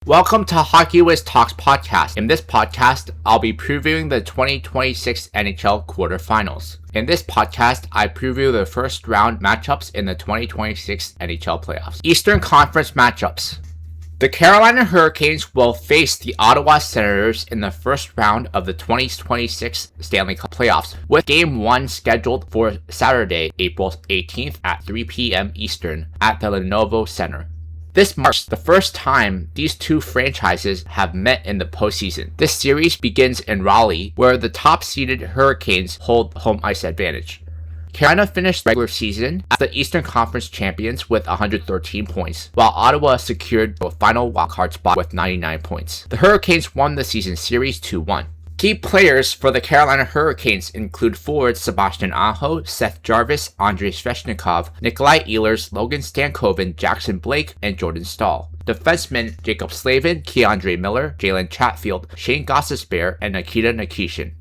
Welcome to Hockey Wiz Talks podcast. In this podcast, I'll be previewing the 2026 NHL Quarterfinals. In this podcast, I preview the first round matchups in the 2026 NHL Playoffs. Eastern Conference matchups. The Carolina Hurricanes will face the Ottawa Senators in the first round of the 2026 Stanley Cup Playoffs, with Game 1 scheduled for Saturday, April 18th at 3 p.m. Eastern at the Lenovo Center. This marks the first time these two franchises have met in the postseason. This series begins in Raleigh, where the top-seeded Hurricanes hold home ice advantage. Carolina finished the regular season as the Eastern Conference champions with 113 points, while Ottawa secured the final wildcard spot with 99 points. The Hurricanes won the season series 2-1. Key players for the Carolina Hurricanes include forwards Sebastian Aho, Seth Jarvis, Andrei Svechnikov, Nikolai Ehlers, Logan Stankoven, Jackson Blake, and Jordan Staal. Defensemen Jacob Slavin, Keandre Miller, Jalen Chatfield, Shane Gostisbehere, and Nikita Nikishin.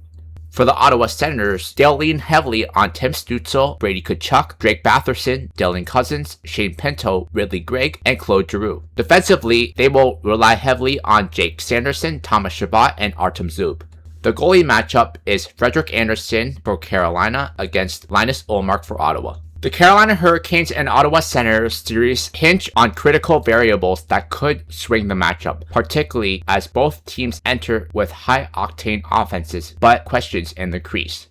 For the Ottawa Senators, they'll lean heavily on Tim Stützle, Brady Tkachuk, Drake Batherson, Dylan Cousins, Shane Pinto, Ridley Gregg, and Claude Giroux. Defensively, they will rely heavily on Jake Sanderson, Thomas Chabot, and Artem Zub. The goalie matchup is Frederik Andersen for Carolina against Linus Ullmark for Ottawa. The Carolina Hurricanes and Ottawa Senators series hinge on critical variables that could swing the matchup, particularly as both teams enter with high-octane offenses but questions in the crease.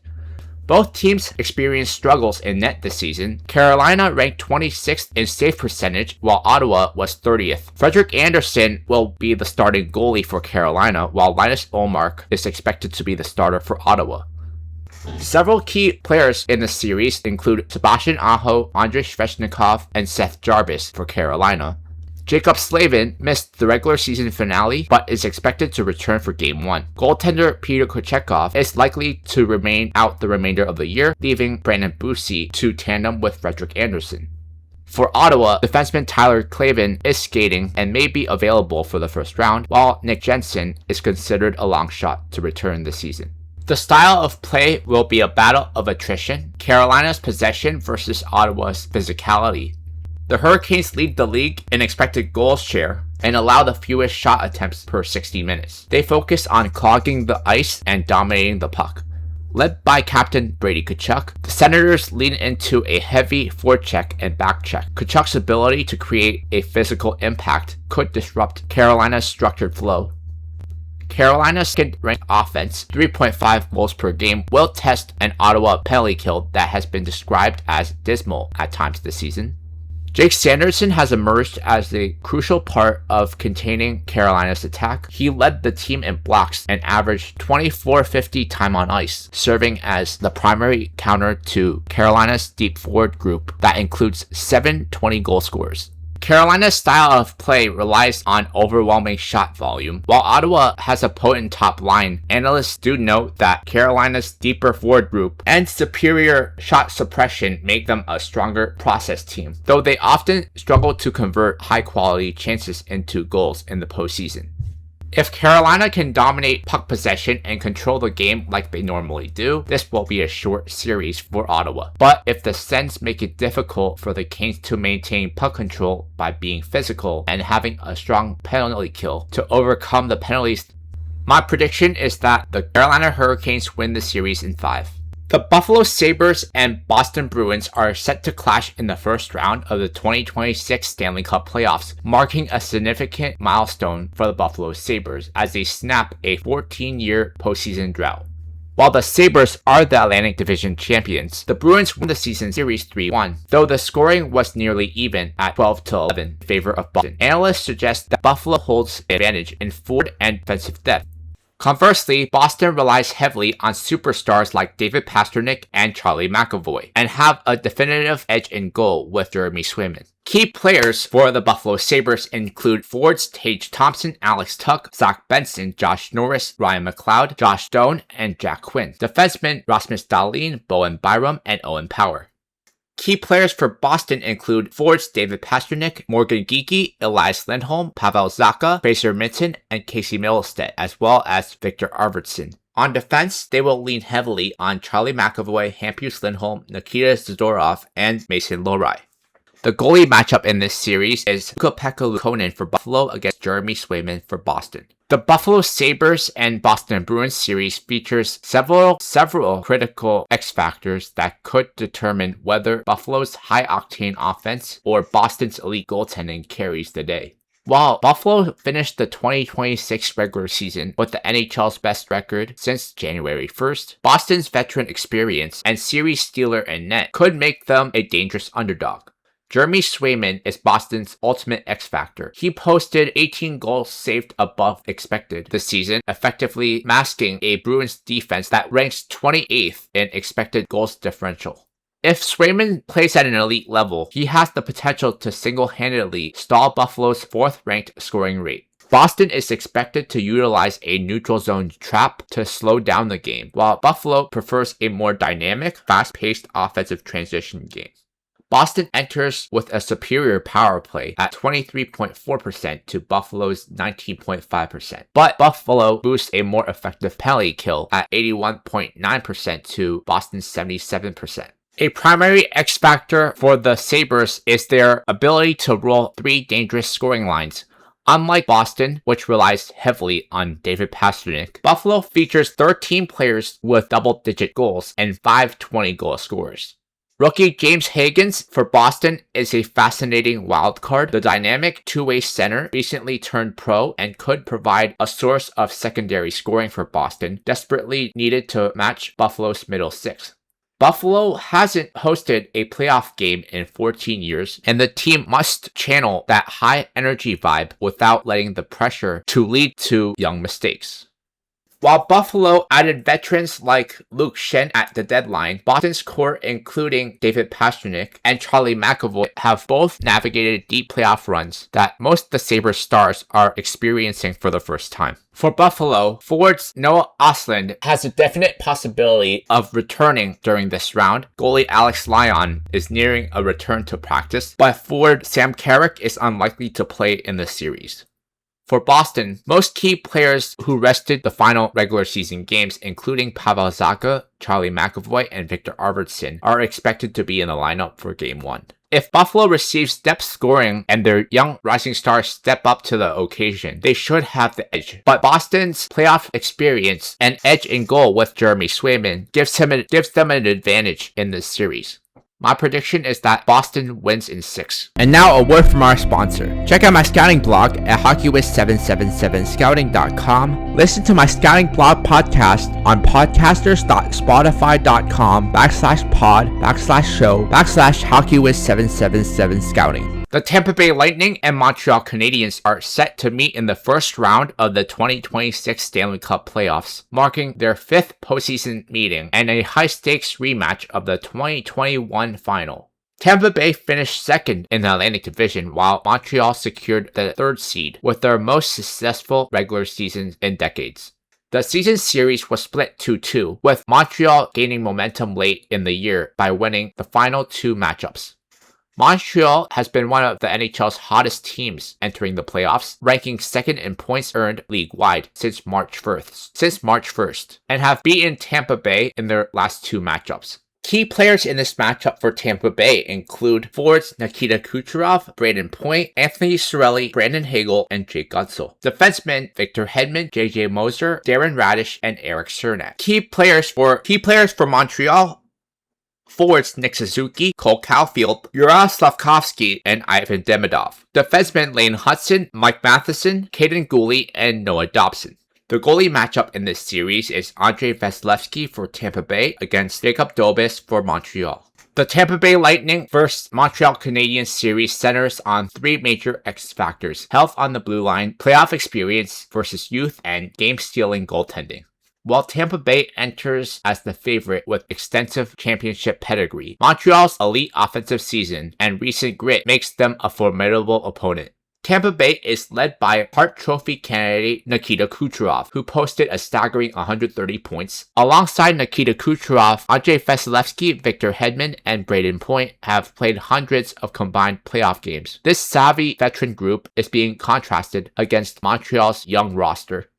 Both teams experienced struggles in net this season. Carolina ranked 26th in save percentage, while Ottawa was 30th. Frederik Andersen will be the starting goalie for Carolina, while Linus Ullmark is expected to be the starter for Ottawa. Several key players in the series include Sebastian Aho, Andrei Svechnikov, and Seth Jarvis for Carolina. Jacob Slavin missed the regular season finale, but is expected to return for Game 1. Goaltender Peter Kochetkov is likely to remain out the remainder of the year, leaving Brandon Bussi to tandem with Frederik Andersen. For Ottawa, defenseman Tyler Clavin is skating and may be available for the first round, while Nick Jensen is considered a long shot to return this season. The style of play will be a battle of attrition, Carolina's possession versus Ottawa's physicality. The Hurricanes lead the league in expected goals share and allow the fewest shot attempts per 60 minutes. They focus on clogging the ice and dominating the puck. Led by captain Brady Tkachuk, the Senators lean into a heavy forecheck and backcheck. Tkachuk's ability to create a physical impact could disrupt Carolina's structured flow. Carolina's second-ranked offense, 3.5 goals per game, will test an Ottawa penalty kill that has been described as dismal at times this season. Jake Sanderson has emerged as the crucial part of containing Carolina's attack. He led the team in blocks and averaged 24.50 time on ice, serving as the primary counter to Carolina's deep forward group that includes 7 20-goal scorers. Carolina's style of play relies on overwhelming shot volume. While Ottawa has a potent top line, analysts do note that Carolina's deeper forward group and superior shot suppression make them a stronger process team, though they often struggle to convert high-quality chances into goals in the postseason. If Carolina can dominate puck possession and control the game like they normally do, this will be a short series for Ottawa. But if the Sens make it difficult for the Canes to maintain puck control by being physical and having a strong penalty kill to overcome the penalties, my prediction is that the Carolina Hurricanes win the series in 5. The Buffalo Sabres and Boston Bruins are set to clash in the first round of the 2026 Stanley Cup Playoffs, marking a significant milestone for the Buffalo Sabres as they snap a 14-year postseason drought. While the Sabres are the Atlantic Division champions, the Bruins won the season series 3-1, though the scoring was nearly even at 12-11 in favor of Boston. Analysts suggest that Buffalo holds the advantage in forward and defensive depth. Conversely, Boston relies heavily on superstars like David Pastrnak and Charlie McAvoy, and have a definitive edge in goal with Jeremy Swayman. Key players for the Buffalo Sabres include forwards Tage Thompson, Alex Tuch, Zach Benson, Josh Norris, Ryan McLeod, Josh Stone, and Jack Quinn. Defensemen Rasmus Dahlin, Bowen Byram, and Owen Power. Key players for Boston include forwards David Pastrnak, Morgan Geekie, Elias Lindholm, Pavel Zacha, Fraser Minton, and Casey Middlestead, as well as Victor Arvidsson. On defense, they will lean heavily on Charlie McAvoy, Hampus Lindholm, Nikita Zadorov, and Mason Lohrei. The goalie matchup in this series is Ukko-Pekka Luukkonen for Buffalo against Jeremy Swayman for Boston. The Buffalo Sabres and Boston Bruins series features several critical X factors that could determine whether Buffalo's high-octane offense or Boston's elite goaltending carries the day. While Buffalo finished the 2026 regular season with the NHL's best record since January 1st, Boston's veteran experience and series stealer in net could make them a dangerous underdog. Jeremy Swayman is Boston's ultimate X factor. He posted 18 goals saved above expected this season, effectively masking a Bruins defense that ranks 28th in expected goals differential. If Swayman plays at an elite level, he has the potential to single-handedly stall Buffalo's 4th-ranked scoring rate. Boston is expected to utilize a neutral zone trap to slow down the game, while Buffalo prefers a more dynamic, fast-paced offensive transition game. Boston enters with a superior power play at 23.4% to Buffalo's 19.5%, but Buffalo boosts a more effective penalty kill at 81.9% to Boston's 77%. A primary X factor for the Sabres is their ability to roll 3 dangerous scoring lines. Unlike Boston, which relies heavily on David Pastrnak, Buffalo features 13 players with double-digit goals and 5 20-goal scorers. Rookie James Higgins for Boston is a fascinating wildcard. The dynamic two-way center recently turned pro and could provide a source of secondary scoring for Boston, desperately needed to match Buffalo's middle six. Buffalo hasn't hosted a playoff game in 14 years, and the team must channel that high-energy vibe without letting the pressure to lead to young mistakes. While Buffalo added veterans like Luke Schenn at the deadline, Boston's core, including David Pastrnak and Charlie McAvoy, have both navigated deep playoff runs that most of the Sabres stars are experiencing for the first time. For Buffalo, forwards Noah Ostlund has a definite possibility of returning during this round. Goalie Alex Lyon is nearing a return to practice, but forward Sam Carrick is unlikely to play in the series. For Boston, most key players who rested the final regular season games, including Pavel Zacha, Charlie McAvoy, and Victor Arvidsson, are expected to be in the lineup for Game 1. If Buffalo receives depth scoring and their young rising stars step up to the occasion, they should have the edge. But Boston's playoff experience and edge in goal with Jeremy Swayman gives them an advantage in this series. My prediction is that Boston wins in 6. And now a word from our sponsor. Check out my scouting blog at hockeywiz777scouting.com. Listen to my scouting blog podcast on podcasters.spotify.com/pod/show/hockeywiz777scouting. The Tampa Bay Lightning and Montreal Canadiens are set to meet in the first round of the 2026 Stanley Cup Playoffs, marking their 5th postseason meeting and a high-stakes rematch of the 2021 final. Tampa Bay finished second in the Atlantic Division, while Montreal secured the 3rd seed with their most successful regular season in decades. The season series was split 2-2, with Montreal gaining momentum late in the year by winning the final 2 matchups. Montreal has been one of the NHL's hottest teams entering the playoffs, ranking 2nd in points earned league-wide since March 1st, and have beaten Tampa Bay in their last 2 matchups. Key players in this matchup for Tampa Bay include forwards Nikita Kucherov, Brayden Point, Anthony Cirelli, Brandon Hagel, and Jake Gutzel. Defensemen Victor Hedman, JJ Moser, Darren Radish, and Eric Cernak. Key players for Montreal: forwards Nick Suzuki, Cole Caulfield, Yura Slavkovsky, and Ivan Demidov. Defensemen Lane Hudson, Mike Matheson, Caden Gooley, and Noah Dobson. The goalie matchup in this series is Andrei Vasilevsky for Tampa Bay against Jacob Dobis for Montreal. The Tampa Bay Lightning vs. Montreal Canadiens series centers on 3 major X factors: health on the blue line, playoff experience versus youth, and game-stealing goaltending. While Tampa Bay enters as the favorite with extensive championship pedigree, Montreal's elite offensive season and recent grit makes them a formidable opponent. Tampa Bay is led by Hart Trophy candidate Nikita Kucherov, who posted a staggering 130 points. Alongside Nikita Kucherov, Andrei Vasilevsky, Victor Hedman, and Brayden Point have played hundreds of combined playoff games. This savvy veteran group is being contrasted against Montreal's young roster.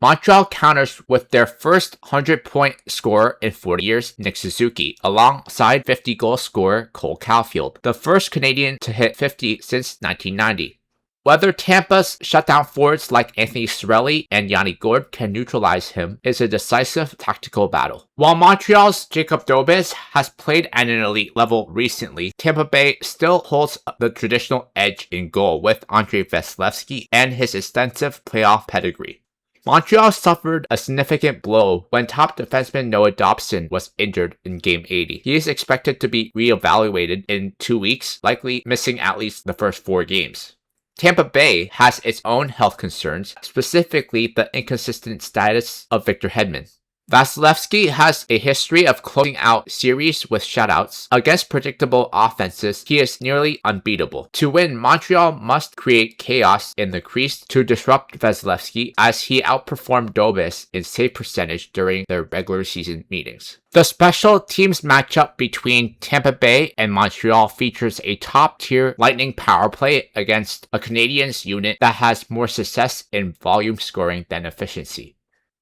Montreal counters with their first 100-point scorer in 40 years, Nick Suzuki, alongside 50-goal scorer Cole Caulfield, the first Canadian to hit 50 since 1990. Whether Tampa's shutdown forwards like Anthony Cirelli and Yanni Gourde can neutralize him is a decisive tactical battle. While Montreal's Jacob Dobes has played at an elite level recently, Tampa Bay still holds the traditional edge in goal with Andrei Vasilevskiy and his extensive playoff pedigree. Montreal suffered a significant blow when top defenseman Noah Dobson was injured in Game 80. He is expected to be reevaluated in 2 weeks, likely missing at least the first 4 games. Tampa Bay has its own health concerns, specifically the inconsistent status of Victor Hedman. Vasilevskiy has a history of closing out series with shutouts. Against predictable offenses, he is nearly unbeatable. To win, Montreal must create chaos in the crease to disrupt Vasilevskiy, as he outperformed Dobes in save percentage during their regular season meetings. The special teams matchup between Tampa Bay and Montreal features a top-tier Lightning power play against a Canadiens unit that has more success in volume scoring than efficiency.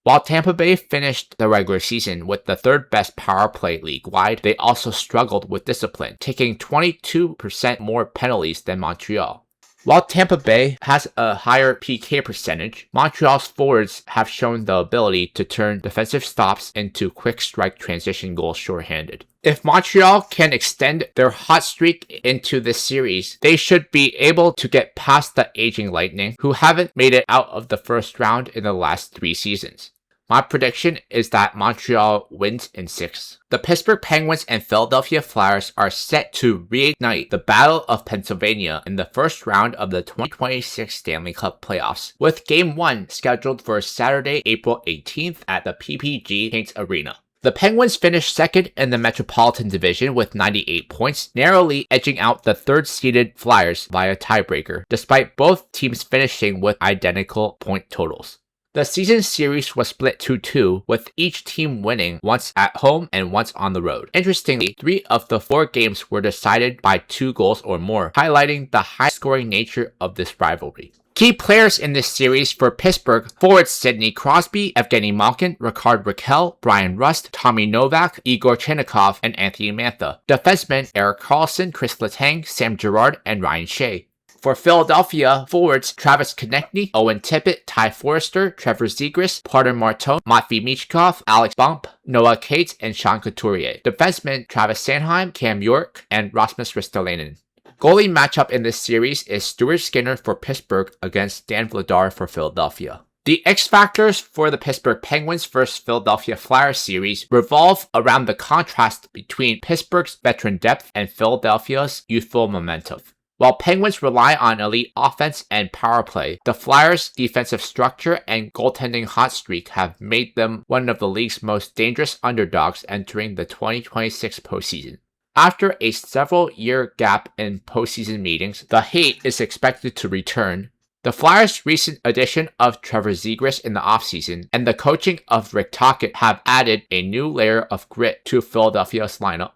While Tampa Bay finished the regular season with the 3rd best power play league-wide, they also struggled with discipline, taking 22% more penalties than Montreal. While Tampa Bay has a higher PK percentage, Montreal's forwards have shown the ability to turn defensive stops into quick strike transition goals shorthanded. If Montreal can extend their hot streak into this series, they should be able to get past the aging Lightning, who haven't made it out of the first round in the last 3 seasons. My prediction is that Montreal wins in 6. The Pittsburgh Penguins and Philadelphia Flyers are set to reignite the Battle of Pennsylvania in the first round of the 2026 Stanley Cup Playoffs, with Game 1 scheduled for Saturday, April 18th at the PPG Paints Arena. The Penguins finished second in the Metropolitan Division with 98 points, narrowly edging out the 3rd-seeded Flyers via tiebreaker, despite both teams finishing with identical point totals. The season series was split 2-2, with each team winning once at home and once on the road. Interestingly, 3 of the 4 games were decided by 2 goals or more, highlighting the high-scoring nature of this rivalry. Key players in this series for Pittsburgh: forwards Sidney Crosby, Evgeny Malkin, Ricard Raquel, Brian Rust, Tommy Novak, Igor Chinnikov, and Anthony Mantha. Defensemen Erik Karlsson, Chris Letang, Sam Girard, and Ryan Shea. For Philadelphia, forwards Travis Konechny, Owen Tippett, Ty Forrester, Trevor Zegras, Porter Martone, Matvei Michkov, Alex Bump, Noah Cates, and Sean Couturier. Defensemen Travis Sanheim, Cam York, and Rasmus Ristolainen. Goalie matchup in this series is Stuart Skinner for Pittsburgh against Dan Vladar for Philadelphia. The X factors for the Pittsburgh Penguins vs. Philadelphia Flyers series revolve around the contrast between Pittsburgh's veteran depth and Philadelphia's youthful momentum. While Penguins rely on elite offense and power play, the Flyers' defensive structure and goaltending hot streak have made them one of the league's most dangerous underdogs entering the 2026 postseason. After a several-year gap in postseason meetings, the hate is expected to return. The Flyers' recent addition of Trevor Zegras in the offseason and the coaching of Rick Tocchet have added a new layer of grit to Philadelphia's lineup.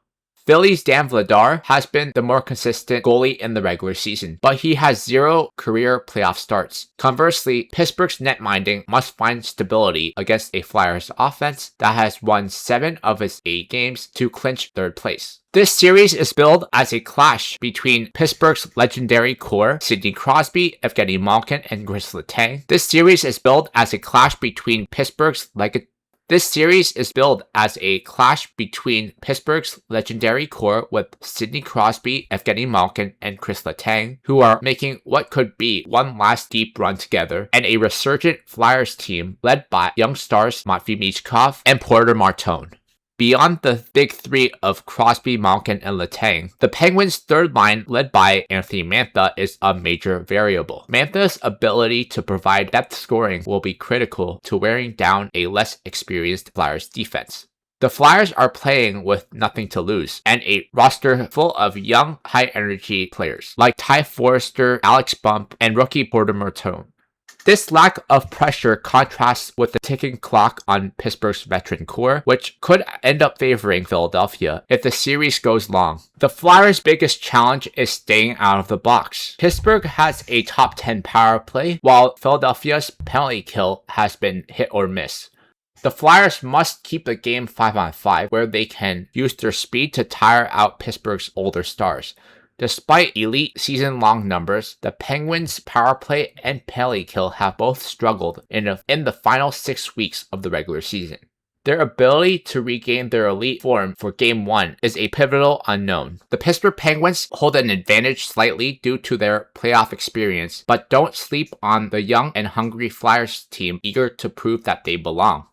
Philly's Dan Vladar has been the more consistent goalie in the regular season, but he has 0 career playoff starts. Conversely, Pittsburgh's netminding must find stability against a Flyers offense that has won 7 of its 8 games to clinch 3rd place. This series is billed as a clash between Pittsburgh's legendary core, Sidney Crosby, Evgeny Malkin, and Chris Letang. This series is billed as a clash between Pittsburgh's legendary core with Sidney Crosby, Evgeny Malkin, and Chris Letang, who are making what could be one last deep run together, and a resurgent Flyers team led by young stars Matvei Michkov and Porter Martone. Beyond the big 3 of Crosby, Malkin, and Letang, the Penguins' 3rd line, led by Anthony Mantha, is a major variable. Mantha's ability to provide depth scoring will be critical to wearing down a less experienced Flyers defense. The Flyers are playing with nothing to lose, and a roster full of young, high-energy players like Ty Forrester, Alex Bump, and rookie Porter Martone. This lack of pressure contrasts with the ticking clock on Pittsburgh's veteran core, which could end up favoring Philadelphia if the series goes long. The Flyers' biggest challenge is staying out of the box. Pittsburgh has a top 10 power play, while Philadelphia's penalty kill has been hit or miss. The Flyers must keep the game 5-on-5, where they can use their speed to tire out Pittsburgh's older stars. Despite elite season-long numbers, the Penguins' power play and penalty kill have both struggled in the final 6 weeks of the regular season. Their ability to regain their elite form for Game 1 is a pivotal unknown. The Pittsburgh Penguins hold an advantage slightly due to their playoff experience, but don't sleep on the young and hungry Flyers team eager to prove that they belong.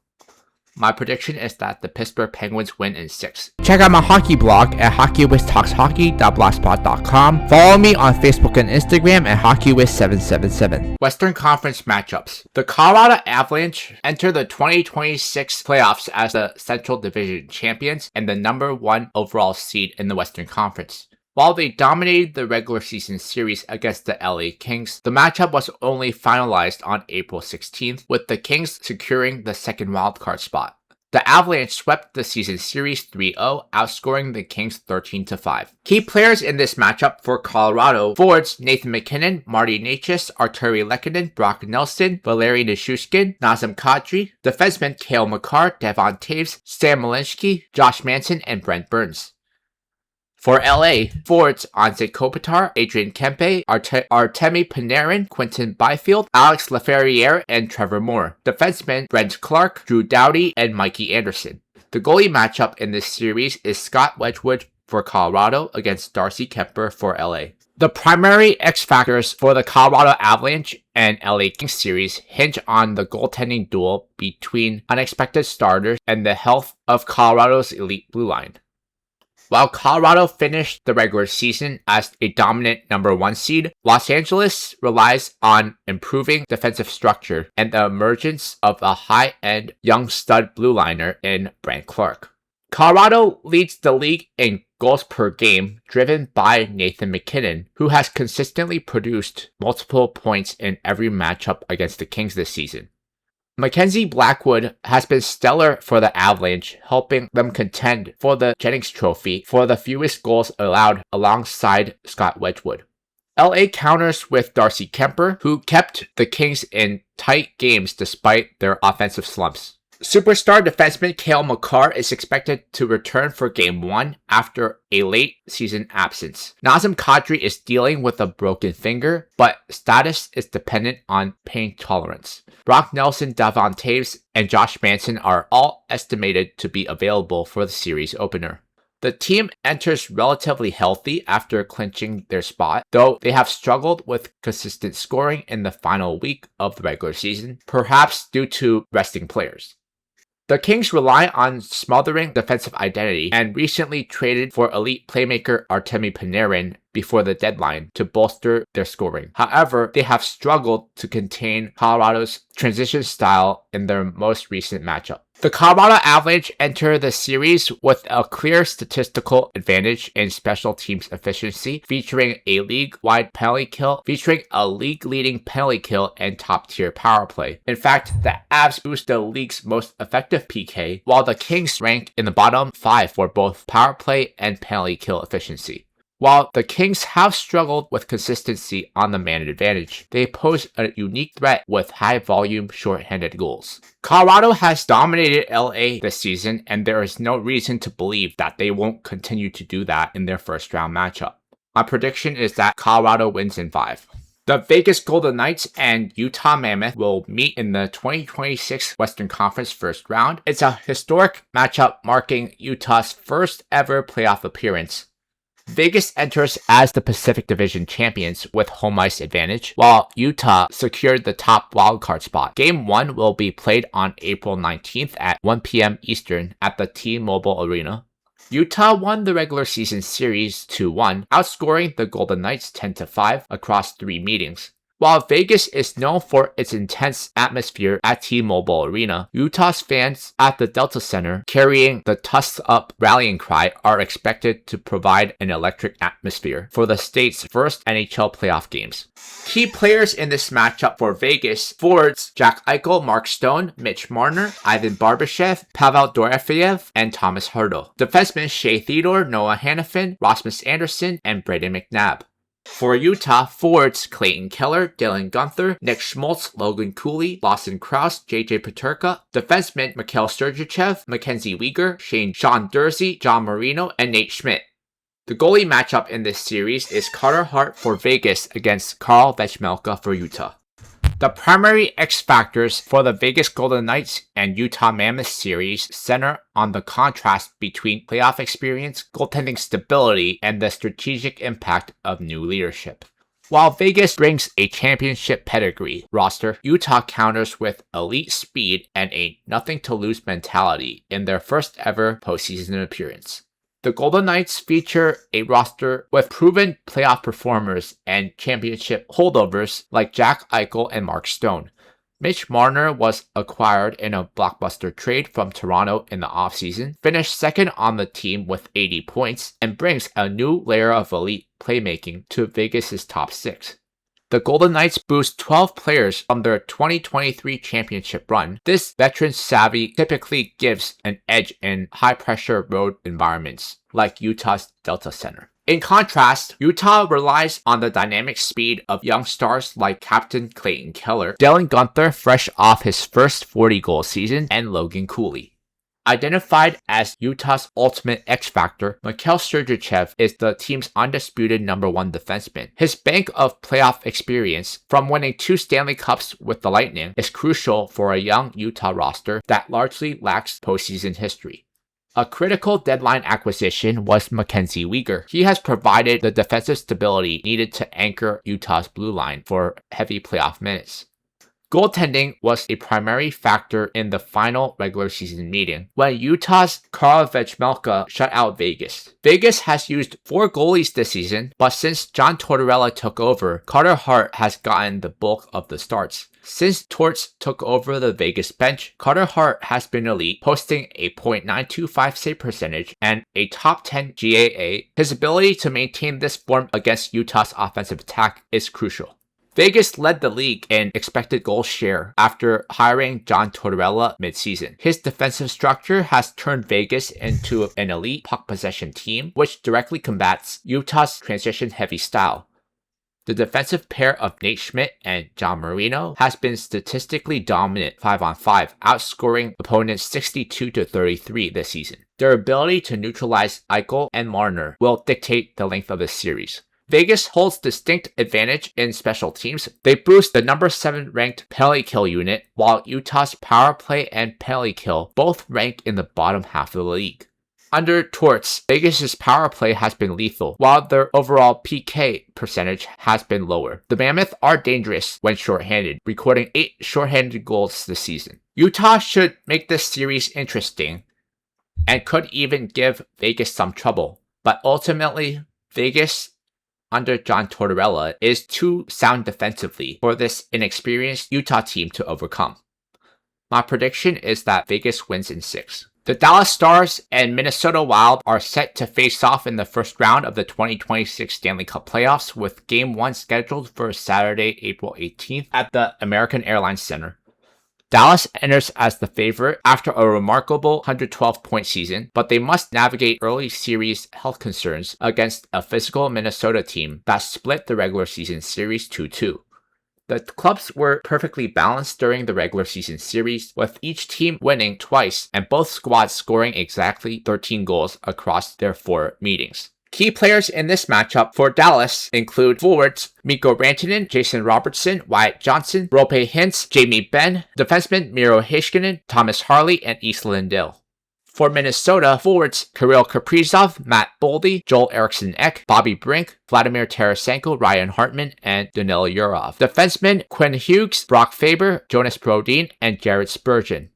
My prediction is that the Pittsburgh Penguins win in 6. Check out my hockey blog at hockeywiztalkshockey.blogspot.com. Follow me on Facebook and Instagram at hockeywiz777. Western Conference matchups. The Colorado Avalanche enter the 2026 playoffs as the Central Division champions and the number 1 overall seed in the Western Conference. While they dominated the regular season series against the LA Kings, the matchup was only finalized on April 16th, with the Kings securing the second wildcard spot. The Avalanche swept the season series 3-0, outscoring the Kings 13-5. Key players in this matchup for Colorado: forwards Nathan MacKinnon, Marty Necas, Arturi Lehkonen, Brock Nelson, Valeri Nichushkin, Nazem Kadri; defensemen Cale Makar, Devon Toews, Sam Malinsky, Josh Manson, and Brent Burns. For LA, forwards Anze Kopitar, Adrian Kempe, Artemi Panarin, Quinton Byfield, Alex Laferriere, and Trevor Moore. Defensemen Brent Clark, Drew Doughty, and Mikey Anderson. The goalie matchup in this series is Scott Wedgwood for Colorado against Darcy Kemper for LA. The primary X factors for the Colorado Avalanche and LA Kings series hinge on the goaltending duel between unexpected starters and the health of Colorado's elite blue line. While Colorado finished the regular season as a dominant number 1 seed, Los Angeles relies on improving defensive structure and the emergence of a high-end young stud blue liner in Brent Clark. Colorado leads the league in goals per game, driven by Nathan MacKinnon, who has consistently produced multiple points in every matchup against the Kings this season. Mackenzie Blackwood has been stellar for the Avalanche, helping them contend for the Jennings Trophy for the fewest goals allowed alongside Scott Wedgwood. LA counters with Darcy Kemper, who kept the Kings in tight games despite their offensive slumps. Superstar defenseman Cale Makar is expected to return for Game 1 after a late season absence. Nazem Kadri is dealing with a broken finger, but status is dependent on pain tolerance. Brock Nelson, Devon Toews, and Josh Manson are all estimated to be available for the series opener. The team enters relatively healthy after clinching their spot, though they have struggled with consistent scoring in the final week of the regular season, perhaps due to resting players. The Kings rely on smothering defensive identity and recently traded for elite playmaker Artemi Panarin before the deadline to bolster their scoring. However, they have struggled to contain Colorado's transition style in their most recent matchup. The Colorado Avalanche enter the series with a clear statistical advantage in special teams efficiency, featuring a league-leading penalty kill and top-tier power play. In fact, the Avs boost the league's most effective PK, while the Kings rank in the bottom 5 for both power play and penalty kill efficiency. While the Kings have struggled with consistency on the man advantage, they pose a unique threat with high-volume, short-handed goals. Colorado has dominated LA this season, and there is no reason to believe that they won't continue to do that in their first-round matchup. My prediction is that Colorado wins in 5. The Vegas Golden Knights and Utah Mammoth will meet in the 2026 Western Conference first round. It's a historic matchup marking Utah's first ever playoff appearance. Vegas enters as the Pacific Division champions with home ice advantage, while Utah secured the top wildcard spot. Game 1 will be played on April 19th at 1 p.m. Eastern at the T-Mobile Arena. Utah won the regular season series 2-1, outscoring the Golden Knights 10-5 across 3 meetings. While Vegas is known for its intense atmosphere at T-Mobile Arena, Utah's fans at the Delta Center carrying the Tusk Up rallying cry are expected to provide an electric atmosphere for the state's first NHL playoff games. Key players in this matchup for Vegas: forwards Jack Eichel, Mark Stone, Mitch Marner, Ivan Barbashev, Pavel Dorofeyev, and Thomas Hertl. Defensemen Shea Theodore, Noah Hannafin, Rasmus Anderson, and Braden McNabb. For Utah, forwards Clayton Keller, Dylan Guenther, Nick Schmaltz, Logan Cooley, Lawson Krause, JJ Peterka. Defensemen Mikhail Sergachev, Mackenzie Weegar, Sean Dursey, John Marino, and Nate Schmidt. The goalie matchup in this series is Carter Hart for Vegas against Karl Vejmelka for Utah. The primary X factors for the Vegas Golden Knights and Utah Mammoth series center on the contrast between playoff experience, goaltending stability, and the strategic impact of new leadership. While Vegas brings a championship pedigree roster, Utah counters with elite speed and a nothing-to-lose mentality in their first ever postseason appearance. The Golden Knights feature a roster with proven playoff performers and championship holdovers like Jack Eichel and Mark Stone. Mitch Marner was acquired in a blockbuster trade from Toronto in the offseason, finished second on the team with 80 points, and brings a new layer of elite playmaking to Vegas' top six. The Golden Knights boost 12 players from their 2023 championship run. This veteran savvy typically gives an edge in high-pressure road environments, like Utah's Delta Center. In contrast, Utah relies on the dynamic speed of young stars like Captain Clayton Keller, Dylan Guenther fresh off his first 40-goal season, and Logan Cooley. Identified as Utah's ultimate X factor, Mikhail Sergachev is the team's undisputed number one defenseman. His bank of playoff experience from winning 2 Stanley Cups with the Lightning is crucial for a young Utah roster that largely lacks postseason history. A critical deadline acquisition was Mackenzie Weegar. He has provided the defensive stability needed to anchor Utah's blue line for heavy playoff minutes. Goaltending was a primary factor in the final regular season meeting, when Utah's Karl Vejmelka shut out Vegas. Vegas has used 4 goalies this season, but since John Tortorella took over, Carter Hart has gotten the bulk of the starts. Since Torts took over the Vegas bench, Carter Hart has been elite, posting a .925 save percentage and a top 10 GAA. His ability to maintain this form against Utah's offensive attack is crucial. Vegas led the league in expected goal share after hiring John Tortorella midseason. His defensive structure has turned Vegas into an elite puck possession team, which directly combats Utah's transition-heavy style. The defensive pair of Nate Schmidt and John Marino has been statistically dominant 5-on-5, outscoring opponents 62-33 this season. Their ability to neutralize Eichel and Marner will dictate the length of the series. Vegas holds distinct advantage in special teams. They boost the number 7 ranked penalty kill unit, while Utah's power play and penalty kill both rank in the bottom half of the league. Under Torts, Vegas' power play has been lethal, while their overall PK percentage has been lower. The Mammoth are dangerous when shorthanded, recording 8 shorthanded goals this season. Utah should make this series interesting, and could even give Vegas some trouble, but ultimately, Vegas under John Tortorella is too sound defensively for this inexperienced Utah team to overcome. My prediction is that Vegas wins in 6. The Dallas Stars and Minnesota Wild are set to face off in the first round of the 2026 Stanley Cup Playoffs, with Game 1 scheduled for Saturday, April 18th at the American Airlines Center. Dallas enters as the favorite after a remarkable 112-point season, but they must navigate early series health concerns against a physical Minnesota team that split the regular season series 2-2. The clubs were perfectly balanced during the regular season series, with each team winning twice and both squads scoring exactly 13 goals across their 4 meetings. Key players in this matchup for Dallas include forwards Mikko Rantanen, Jason Robertson, Wyatt Johnson, Roope Hintz, Jamie Benn, defensemen Miro Heiskanen, Thomas Harley, and Esa Lindell. For Minnesota, forwards Kirill Kaprizov, Matt Boldy, Joel Eriksson-Ek, Bobby Brink, Vladimir Tarasenko, Ryan Hartman, and Danil Yurov. Defensemen Quinn Hughes, Brock Faber, Jonas Brodin, and Jared Spurgeon.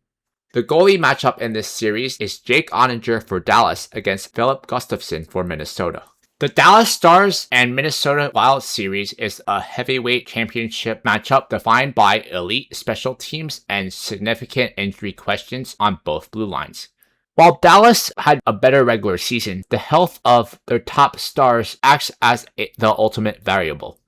The goalie matchup in this series is Jake Ottinger for Dallas against Philip Gustafsson for Minnesota. The Dallas Stars and Minnesota Wild series is a heavyweight championship matchup defined by elite special teams and significant injury questions on both blue lines. While Dallas had a better regular season, the health of their top stars acts as the ultimate variable.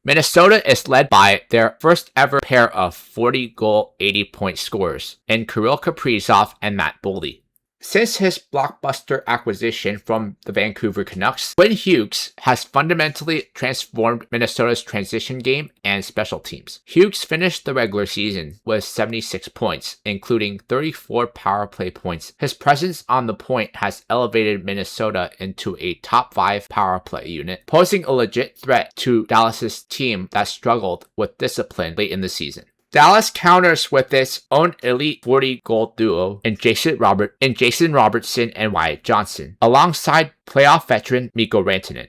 Minnesota is led by their first ever pair of 40-goal, 80-point scorers in Kirill Kaprizov and Matt Boldy. Since his blockbuster acquisition from the Vancouver Canucks, Quinn Hughes has fundamentally transformed Minnesota's transition game and special teams. Hughes finished the regular season with 76 points, including 34 power play points. His presence on the point has elevated Minnesota into a top 5 power play unit, posing a legit threat to Dallas's team that struggled with discipline late in the season. Dallas counters with its own elite 40-goal duo in Jason Robertson and Wyatt Johnson, alongside playoff veteran Mikko Rantanen.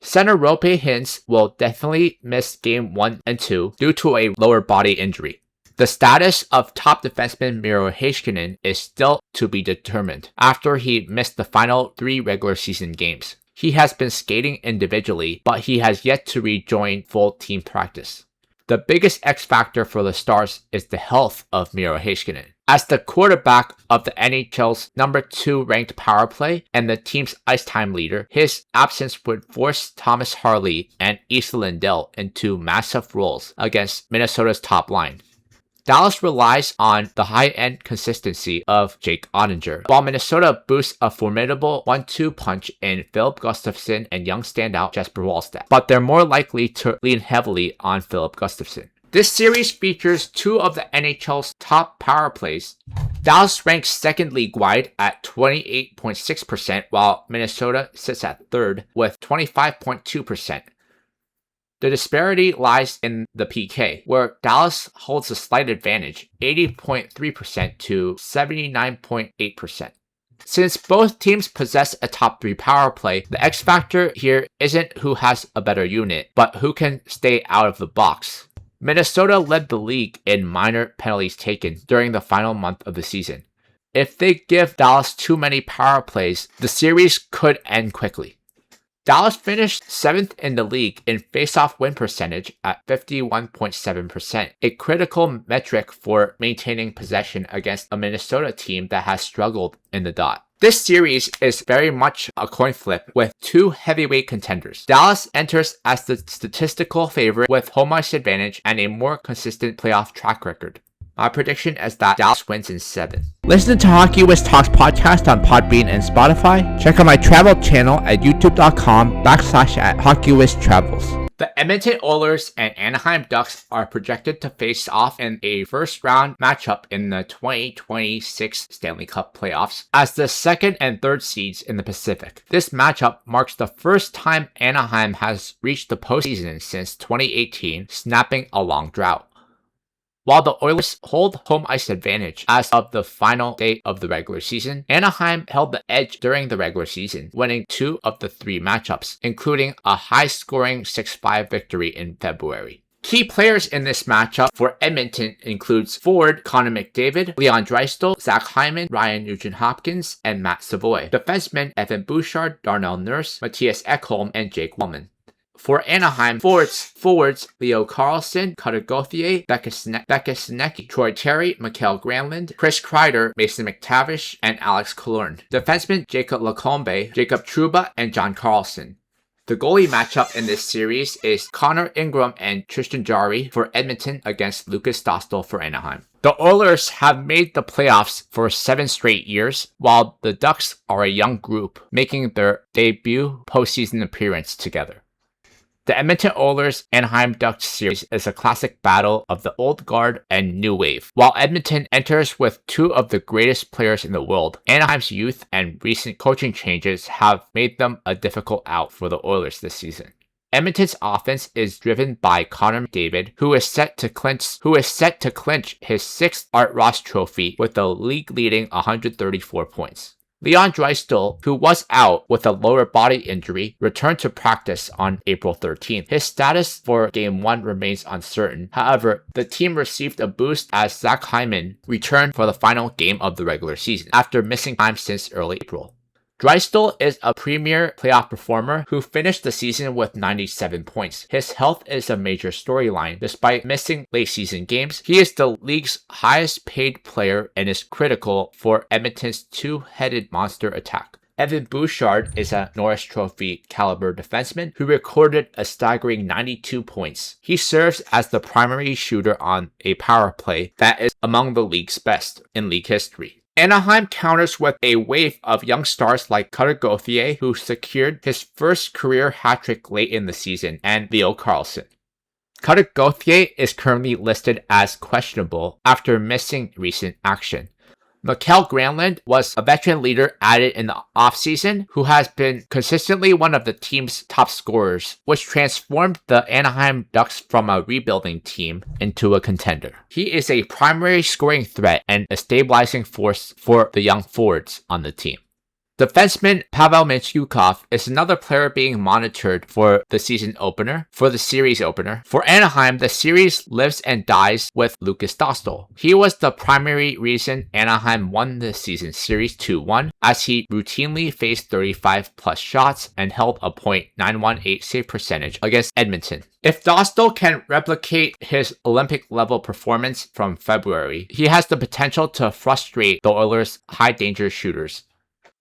Center Roope Hintz will definitely miss Game 1 and 2 due to a lower body injury. The status of top defenseman Miro Heiskanen is still to be determined after he missed the final 3 regular season games. He has been skating individually, but he has yet to rejoin full team practice. The biggest X factor for the Stars is the health of Miro Heiskanen. As the quarterback of the NHL's number 2 ranked power play and the team's ice time leader, his absence would force Thomas Harley and Issa Lindell into massive roles against Minnesota's top line. Dallas relies on the high-end consistency of Jake Ottinger, while Minnesota boosts a formidable 1-2 punch in Philip Gustafsson and young standout Jesper Wallstedt, but they're more likely to lean heavily on Philip Gustafsson. This series features 2 of the NHL's top power plays. Dallas ranks second league-wide at 28.6%, while Minnesota sits at third with 25.2%. The disparity lies in the PK, where Dallas holds a slight advantage, 80.3% to 79.8%. Since both teams possess a top 3 power play, the X factor here isn't who has a better unit, but who can stay out of the box. Minnesota led the league in minor penalties taken during the final month of the season. If they give Dallas too many power plays, the series could end quickly. Dallas finished 7th in the league in face-off win percentage at 51.7%, a critical metric for maintaining possession against a Minnesota team that has struggled in the dot. This series is very much a coin flip with 2 heavyweight contenders. Dallas enters as the statistical favorite with home ice advantage and a more consistent playoff track record. My prediction is that Dallas wins in 7. Listen to Hockey Whiz Talks podcast on Podbean and Spotify. Check out my travel channel at youtube.com/@HockeyWhizTravels. The Edmonton Oilers and Anaheim Ducks are projected to face off in a first-round matchup in the 2026 Stanley Cup Playoffs as the 2nd and 3rd seeds in the Pacific. This matchup marks the first time Anaheim has reached the postseason since 2018, snapping a long drought. While the Oilers hold home ice advantage as of the final day of the regular season, Anaheim held the edge during the regular season, winning 2 of the 3 matchups, including a high-scoring 6-5 victory in February. Key players in this matchup for Edmonton includes forward Connor McDavid, Leon Draisaitl, Zach Hyman, Ryan Nugent-Hopkins, and Matt Savoy. Defensemen Evan Bouchard, Darnell Nurse, Matthias Ekholm, and Jake Wellman. For Anaheim, forwards Leo Carlson, Cutter Gauthier, Becca Sinecki, Troy Terry, Mikael Granlund, Chris Kreider, Mason McTavish, and Alex Killorn. Defensemen Jacob Lacombe, Jacob Trouba, and John Carlson. The goalie matchup in this series is Connor Ingram and Tristan Jarry for Edmonton against Lucas Dostal for Anaheim. The Oilers have made the playoffs for 7 straight years, while the Ducks are a young group making their debut postseason appearance together. The Edmonton Oilers-Anaheim Ducks series is a classic battle of the old guard and new wave. While Edmonton enters with 2 of the greatest players in the world, Anaheim's youth and recent coaching changes have made them a difficult out for the Oilers this season. Edmonton's offense is driven by Connor McDavid, who is set to clinch his 6th Art Ross trophy with a league-leading 134 points. Leon Draisaitl, who was out with a lower body injury, returned to practice on April 13th. His status for Game 1 remains uncertain. However, the team received a boost as Zach Hyman returned for the final game of the regular season after missing time since early April. Drysdale is a premier playoff performer who finished the season with 97 points. His health is a major storyline. Despite missing late season games, he is the league's highest paid player and is critical for Edmonton's two-headed monster attack. Evan Bouchard is a Norris Trophy caliber defenseman who recorded a staggering 92 points. He serves as the primary shooter on a power play that is among the league's best in league history. Anaheim counters with a wave of young stars like Cutter Gauthier, who secured his first career hat-trick late in the season, and Leo Carlsson. Cutter Gauthier is currently listed as questionable after missing recent action. Mikael Granlund was a veteran leader added in the offseason who has been consistently one of the team's top scorers, which transformed the Anaheim Ducks from a rebuilding team into a contender. He is a primary scoring threat and a stabilizing force for the young forwards on the team. Defenseman Pavel Mintyukov is another player being monitored for the series opener. For Anaheim, the series lives and dies with Lukas Dostal. He was the primary reason Anaheim won the season series 2-1, as he routinely faced 35-plus shots and held a .918 save percentage against Edmonton. If Dostal can replicate his Olympic-level performance from February, he has the potential to frustrate the Oilers' high-danger shooters.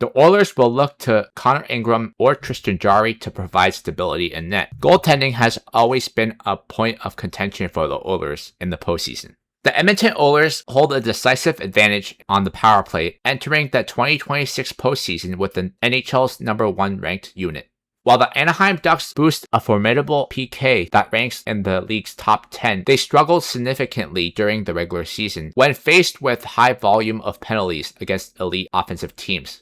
The Oilers will look to Connor Ingram or Tristan Jarry to provide stability in net. Goaltending has always been a point of contention for the Oilers in the postseason. The Edmonton Oilers hold a decisive advantage on the power play, entering the 2026 postseason with the NHL's #1 ranked unit. While the Anaheim Ducks boast a formidable PK that ranks in the league's top 10, they struggled significantly during the regular season when faced with high volume of penalties against elite offensive teams.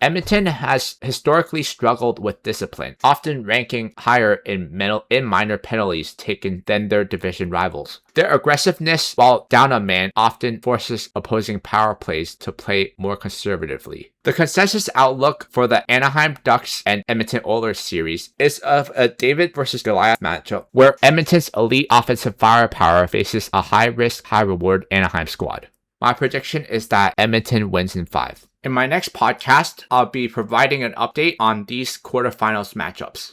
Edmonton has historically struggled with discipline, often ranking higher in minor penalties taken than their division rivals. Their aggressiveness while down a man often forces opposing power plays to play more conservatively. The consensus outlook for the Anaheim Ducks and Edmonton Oilers series is of a David versus Goliath matchup, where Edmonton's elite offensive firepower faces a high-risk, high-reward Anaheim squad. My prediction is that Edmonton wins in 5. In my next podcast, I'll be providing an update on these quarterfinals matchups.